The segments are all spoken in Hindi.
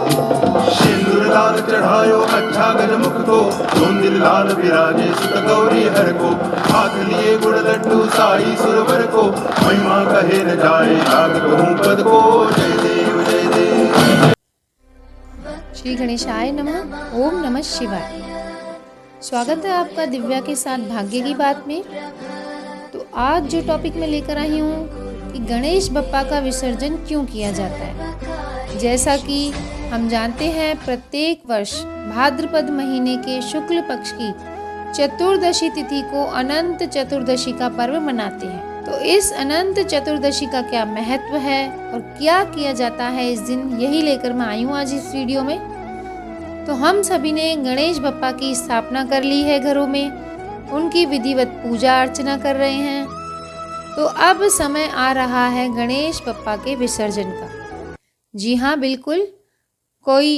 सिंदूर लाल चढ़ायो अच्छा गजमुख को, धुंधिल लाल विराजे सुत गौरी हर को, हाथ लिए गुड़ लड्डू साई सुरवर को, महिमा कहे न जाए लाग कहूँ पद को, जय देव जय देव। श्री गणेशाय नमः। ओम नमः शिवाय। स्वागत है आपका दिव्या के साथ भाग्य की बात में। तो आज जो टॉपिक मैं लेकर आई हूँ कि गणेश बप्पा का विसर्जन क्यों किया जाता है। जैसा कि हम जानते हैं प्रत्येक वर्ष भाद्रपद महीने के शुक्ल पक्ष की चतुर्दशी तिथि को अनंत चतुर्दशी का पर्व मनाते हैं। तो इस अनंत चतुर्दशी का क्या महत्व है और क्या किया जाता है इस दिन, यही लेकर मैं आई हूँ आज इस वीडियो में। तो हम सभी ने गणेश बप्पा की स्थापना कर ली है घरों में, उनकी विधिवत पूजा अर्चना कर रहे हैं। तो अब समय आ रहा है गणेश बप्पा के विसर्जन का। जी हाँ, बिल्कुल। कोई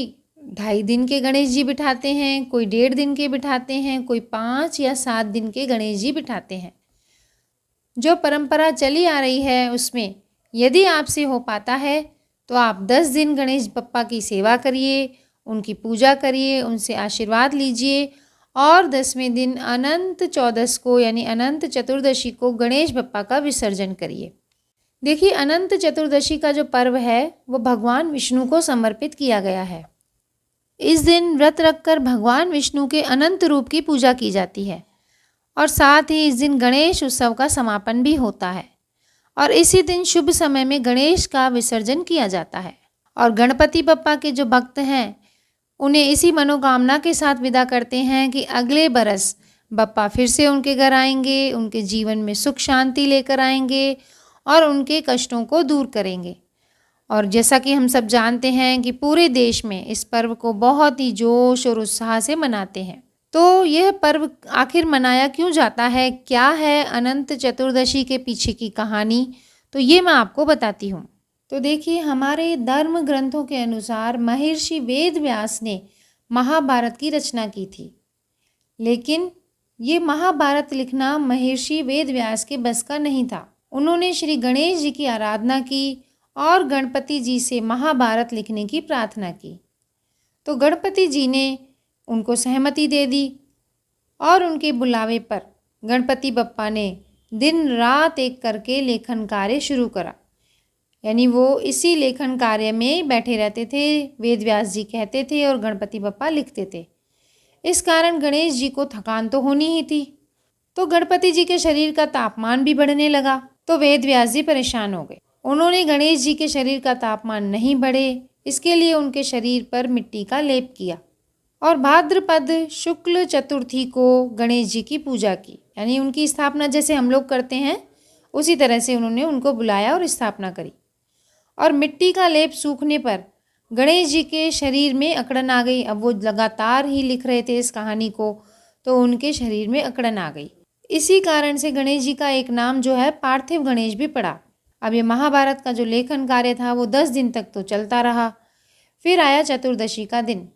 2.5 दिन के गणेश जी बिठाते हैं, कोई 1.5 दिन के बिठाते हैं, कोई 5 या 7 दिन के गणेश जी बिठाते हैं। जो परंपरा चली आ रही है उसमें यदि आपसे हो पाता है तो आप 10 दिन गणेश बप्पा की सेवा करिए, उनकी पूजा करिए, उनसे आशीर्वाद लीजिए और 10वें दिन अनंत चौदस को यानी अनंत चतुर्दशी को गणेश बप्पा का विसर्जन करिए। देखिए, अनंत चतुर्दशी का जो पर्व है वो भगवान विष्णु को समर्पित किया गया है। इस दिन व्रत रखकर भगवान विष्णु के अनंत रूप की पूजा की जाती है और साथ ही इस दिन गणेश उत्सव का समापन भी होता है और इसी दिन शुभ समय में गणेश का विसर्जन किया जाता है। और गणपति बप्पा के जो भक्त हैं उन्हें इसी मनोकामना के साथ विदा करते हैं कि अगले बरस बप्पा फिर से उनके घर आएंगे, उनके जीवन में सुख शांति लेकर आएंगे और उनके कष्टों को दूर करेंगे। और जैसा कि हम सब जानते हैं कि पूरे देश में इस पर्व को बहुत ही जोश और उत्साह से मनाते हैं। तो यह पर्व आखिर मनाया क्यों जाता है, क्या है अनंत चतुर्दशी के पीछे की कहानी, तो ये मैं आपको बताती हूँ। तो देखिए, हमारे धर्म ग्रंथों के अनुसार महर्षि वेद व्यास ने महाभारत की रचना की थी, लेकिन ये महाभारत लिखना महर्षि वेद व्यास के बस का नहीं था। उन्होंने श्री गणेश जी की आराधना की और गणपति जी से महाभारत लिखने की प्रार्थना की। तो गणपति जी ने उनको सहमति दे दी और उनके बुलावे पर गणपति बप्पा ने दिन रात एक करके लेखन कार्य शुरू करा। यानी वो इसी लेखन कार्य में बैठे रहते थे, वेद व्यास जी कहते थे और गणपति बप्पा लिखते थे। इस कारण गणेश जी को थकान तो होनी ही थी। तो गणपति जी के शरीर का तापमान भी बढ़ने लगा तो वेद व्यास जी परेशान हो गए। उन्होंने गणेश जी के शरीर का तापमान नहीं बढ़े इसके लिए उनके शरीर पर मिट्टी का लेप किया और भाद्रपद शुक्ल चतुर्थी को गणेश जी की पूजा की। यानी उनकी स्थापना जैसे हम लोग करते हैं उसी तरह से उन्होंने उनको बुलाया और स्थापना करी। और मिट्टी का लेप सूखने पर गणेश जी के शरीर में अकड़न आ गई। अब वो लगातार ही लिख रहे थे इस कहानी को, तो उनके शरीर में अकड़न आ गई। इसी कारण से गणेश जी का एक नाम जो है पार्थिव गणेश भी पड़ा। अब ये महाभारत का जो लेखन कार्य था वो 10 दिन तक तो चलता रहा। फिर आया चतुर्दशी का दिन।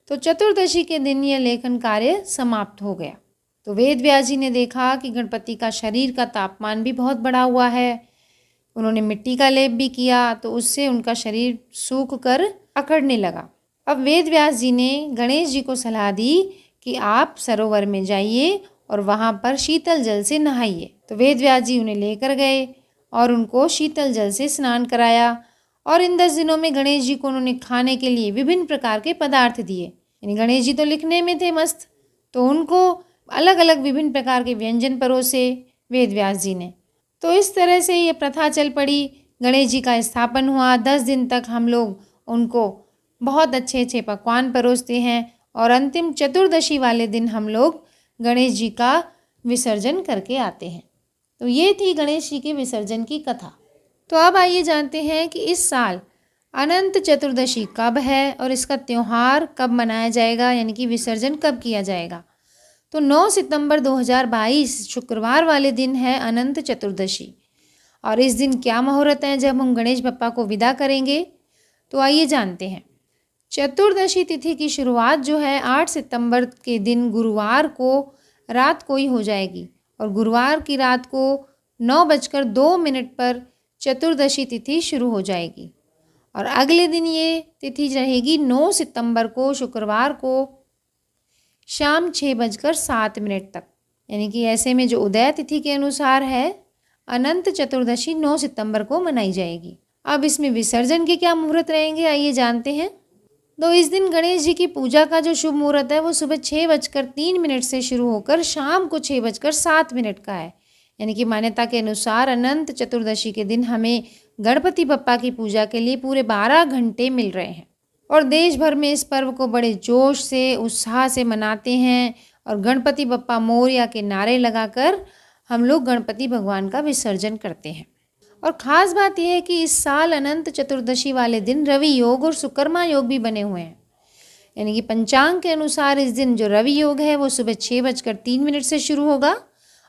तो चतुर्दशी के दिन यह लेखन कार्य समाप्त हो गया। तो वेद व्यास जी ने देखा कि गणपति का शरीर का तापमान भी बहुत बढ़ा हुआ है। उन्होंने मिट्टी का लेप भी किया तो उससे उनका शरीर सूख कर अकड़ने लगा। अब वेद व्यास जी ने गणेश जी को सलाह दी कि आप सरोवर में जाइए और वहाँ पर शीतल जल से नहाइए। तो वेद व्यास जी उन्हें लेकर गए और उनको शीतल जल से स्नान कराया और इन 10 दिनों में गणेश जी को उन्होंने खाने के लिए विभिन्न प्रकार के पदार्थ दिए। यानी गणेश जी तो लिखने में थे मस्त, तो उनको अलग अलग विभिन्न प्रकार के व्यंजन परोसे वेद व्यास जी ने। तो इस तरह से ये प्रथा चल पड़ी। गणेश जी का स्थापन हुआ। 10 दिन तक हम लोग उनको बहुत अच्छे अच्छे पकवान परोसते हैं और अंतिम चतुर्दशी वाले दिन हम लोग गणेश जी का विसर्जन करके आते हैं। तो ये थी गणेश जी के विसर्जन की कथा। तो अब आइए जानते हैं कि इस साल अनंत चतुर्दशी कब है और इसका त्यौहार कब मनाया जाएगा, यानी कि विसर्जन कब किया जाएगा। तो 9 सितंबर 2022 शुक्रवार वाले दिन है अनंत चतुर्दशी। और इस दिन क्या मुहूर्त है जब हम गणेश बप्पा को विदा करेंगे, तो आइए जानते हैं। चतुर्दशी तिथि की शुरुआत जो है 8 सितंबर के दिन गुरुवार को रात को ही हो जाएगी और गुरुवार की रात को 9:02 पर चतुर्दशी तिथि शुरू हो जाएगी और अगले दिन ये तिथि रहेगी 9 सितंबर को, शुक्रवार को शाम 6:07 तक। यानी कि ऐसे में जो उदय तिथि के अनुसार है, अनंत चतुर्दशी 9 सितंबर को मनाई जाएगी। अब इसमें विसर्जन के क्या मुहूर्त रहेंगे, आइए जानते हैं। तो इस दिन गणेश जी की पूजा का जो शुभ मुहूर्त है वो सुबह 6:03 से शुरू होकर शाम को 6:07 का है। यानी कि मान्यता के अनुसार अनंत चतुर्दशी के दिन हमें गणपति बप्पा की पूजा के लिए पूरे 12 घंटे मिल रहे हैं और देश भर में इस पर्व को बड़े जोश से, उत्साह से मनाते हैं और गणपति बप्पा मोरया के नारे लगाकर हम लोग गणपति भगवान का विसर्जन करते हैं। और ख़ास बात यह है कि इस साल अनंत चतुर्दशी वाले दिन रवि योग और सुकर्मा योग भी बने हुए हैं। यानी कि पंचांग के अनुसार इस दिन जो रवि योग है वो सुबह 6:03 से शुरू होगा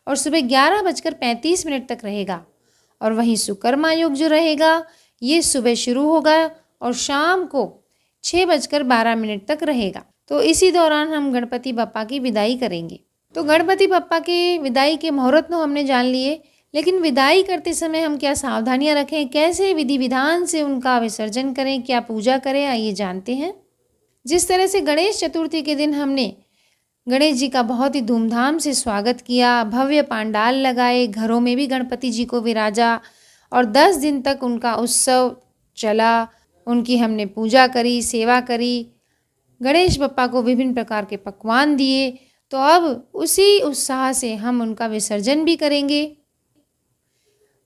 और सुबह 11:35 तक रहेगा। और वहीं सुकर्मा योग जो रहेगा ये सुबह शुरू होगा और शाम को 6:12 तक रहेगा। तो इसी दौरान हम गणपति बप्पा की विदाई करेंगे। तो गणपति बप्पा की विदाई के मुहूर्त तो हमने जान लिए, लेकिन विदाई करते समय हम क्या सावधानियां रखें, कैसे विधि विधान से उनका विसर्जन करें, क्या पूजा करें, आइए जानते हैं। जिस तरह से गणेश चतुर्थी के दिन हमने गणेश जी का बहुत ही धूमधाम से स्वागत किया, भव्य पांडाल लगाए, घरों में भी गणपति जी को विराजा और 10 दिन तक उनका उत्सव चला, उनकी हमने पूजा करी, सेवा करी, गणेश बप्पा को विभिन्न प्रकार के पकवान दिए। तो अब उसी उत्साह से हम उनका विसर्जन भी करेंगे।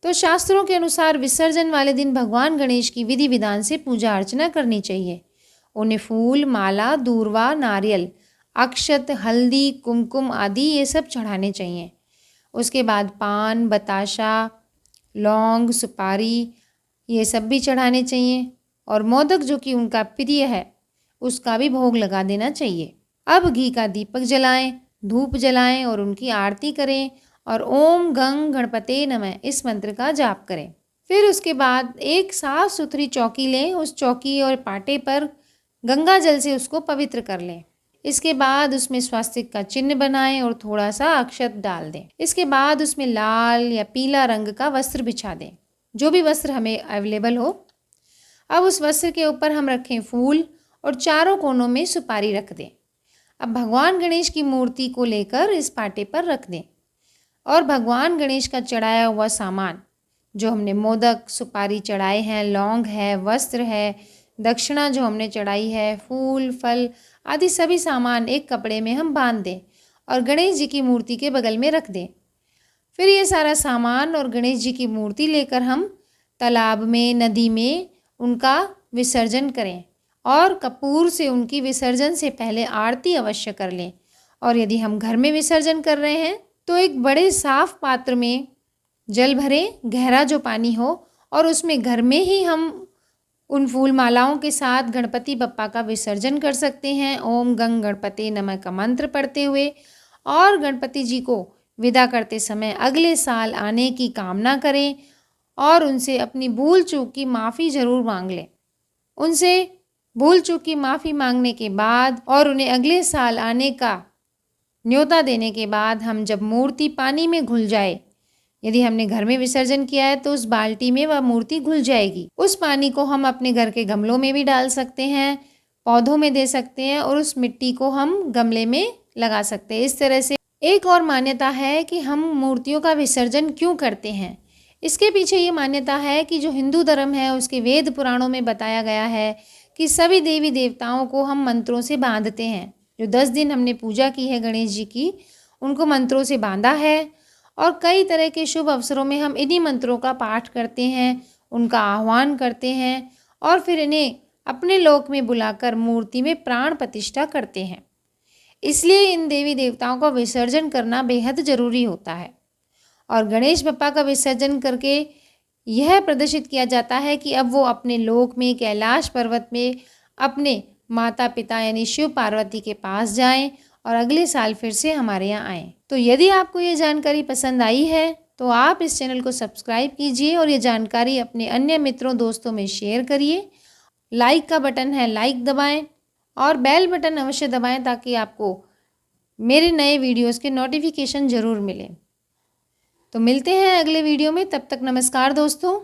तो शास्त्रों के अनुसार विसर्जन वाले दिन भगवान गणेश की विधि विधान से पूजा अर्चना करनी चाहिए। उन्हें फूल, माला, दूर्वा, नारियल, अक्षत, हल्दी, कुमकुम आदि ये सब चढ़ाने चाहिए। उसके बाद पान, बताशा, लौंग, सुपारी ये सब भी चढ़ाने चाहिए और मोदक जो कि उनका प्रिय है उसका भी भोग लगा देना चाहिए। अब घी का दीपक जलाएं, धूप जलाएं और उनकी आरती करें और ओम गंग गणपते नमः इस मंत्र का जाप करें। फिर उसके बाद एक साफ सुथरी चौकी लें, उस चौकी और पाटे पर गंगा जल से उसको पवित्र कर लें। इसके बाद उसमें स्वास्तिक का चिन्ह बनाएं और थोड़ा सा अक्षत डाल दें। इसके बाद उसमें लाल या पीला रंग का वस्त्र बिछा दें, जो भी वस्त्र हमें अवेलेबल हो। अब उस वस्त्र के ऊपर हम रखें फूल और चारों कोनों में सुपारी रख दें। अब भगवान गणेश की मूर्ति को लेकर इस पाटे पर रख दें और भगवान गणेश का चढ़ाया हुआ सामान जो हमने मोदक, सुपारी चढ़ाए हैं, लौंग है, वस्त्र है, दक्षिणा जो हमने चढ़ाई है, फूल, फल आदि सभी सामान एक कपड़े में हम बांध दें और गणेश जी की मूर्ति के बगल में रख दें। फिर ये सारा सामान और गणेश जी की मूर्ति लेकर हम तालाब में, नदी में उनका विसर्जन करें और कपूर से उनकी विसर्जन से पहले आरती अवश्य कर लें। और यदि हम घर में विसर्जन कर रहे हैं तो एक बड़े साफ पात्र में जल भरें, गहरा जो पानी हो, और उसमें घर में ही हम उन फूल मालाओं के साथ गणपति बप्पा का विसर्जन कर सकते हैं। ओम गंग गणपते नमः का मंत्र पढ़ते हुए और गणपति जी को विदा करते समय अगले साल आने की कामना करें और उनसे अपनी भूल चूक की माफ़ी ज़रूर मांग लें। उनसे भूल चूक की माफ़ी मांगने के बाद और उन्हें अगले साल आने का न्योता देने के बाद हम जब मूर्ति पानी में घुल जाए, यदि हमने घर में विसर्जन किया है तो उस बाल्टी में वह मूर्ति घुल जाएगी। उस पानी को हम अपने घर के गमलों में भी डाल सकते हैं, पौधों में दे सकते हैं और उस मिट्टी को हम गमले में लगा सकते हैं। इस तरह से एक और मान्यता है कि हम मूर्तियों का विसर्जन क्यों करते हैं। इसके पीछे ये मान्यता है कि जो हिंदू धर्म है उसके वेद पुराणों में बताया गया है कि सभी देवी देवताओं को हम मंत्रों से बांधते हैं। जो 10 दिन हमने पूजा की है गणेश जी की, उनको मंत्रों से बांधा है और कई तरह के शुभ अवसरों में हम इन्हीं मंत्रों का पाठ करते हैं, उनका आह्वान करते हैं और फिर इन्हें अपने लोक में बुलाकर मूर्ति में प्राण प्रतिष्ठा करते हैं। इसलिए इन देवी देवताओं का विसर्जन करना बेहद ज़रूरी होता है। और गणेश बप्पा का विसर्जन करके यह प्रदर्शित किया जाता है कि अब वो अपने लोक में, कैलाश पर्वत में अपने माता पिता यानी शिव पार्वती के पास जाएं और अगले साल फिर से हमारे यहाँ आएँ। तो यदि आपको ये जानकारी पसंद आई है तो आप इस चैनल को सब्सक्राइब कीजिए और ये जानकारी अपने अन्य मित्रों दोस्तों में शेयर करिए। लाइक का बटन है, लाइक दबाएं और बेल बटन अवश्य दबाएं ताकि आपको मेरे नए वीडियोस के नोटिफिकेशन ज़रूर मिलें। तो मिलते हैं अगले वीडियो में, तब तक नमस्कार दोस्तों।